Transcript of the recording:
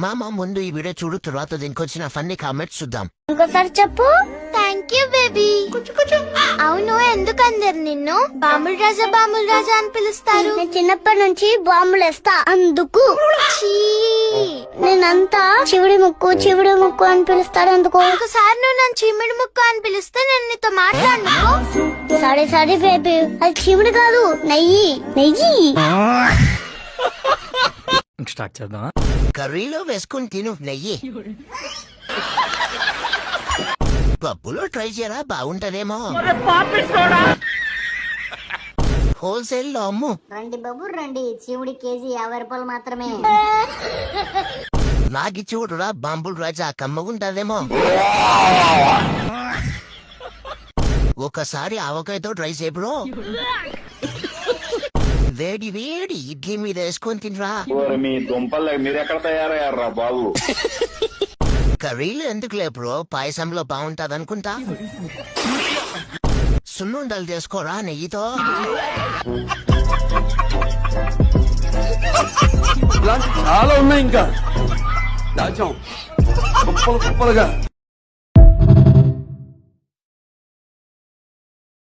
మామ ముందు ఈ వీడియో చూడు, తర్వాత దీనికొచ్చిన ఫన్నీ కామెంట్స్ చూద్దాం. ఇంకోసారి చెప్పు. Thank you baby. అవును, ఎందుకు అందరు నిన్ను బాంబుల్ రాజా అని పిలుస్తారు? నేను చిన్నప్పటి నుంచి బాంబులు వేస్తా అందుకు. నేనంతా చివుడి ముక్కు అని పిలుస్తాడు అందుకు. ఒకసారి నువ్వు నన్ను చిమిడి ముక్కు అని పిలిస్తే నేను నీతో మాట్లాడను. సారీ బేబీ, అది చిమిడి కాదు, నెయ్యి. స్టార్ట్ చేద్దాం. కర్రీలో వేసుకుని తిను నెయ్యి. పప్పులో ట్రై చేయరా, బాగుంటదేమో. హోల్సేల్ లో అమ్ము. రండి బాబు రండి, చివుడి కేజీ 50 రూపాయలు మాత్రమే. నాకి చూడురా, బాంబుల్ రాజా కమ్మగుంటదేమో. ఒకసారి ఆవకాయతో ట్రై చేయ బ్రో. వేడి ఇడ్లీ మీద వేసుకొని తినరా. మీ దుంపలు మీరెక్కడ తయారయ్యారా బాబు? కర్రీలు ఎందుకులే బ్రో, పాయసంలో బాగుంటది అనుకుంటా. సున్నుండలు చేసుకోరా నెయ్యితో. చాలా ఉన్నాయి ఇంకా కుప్పలుగా.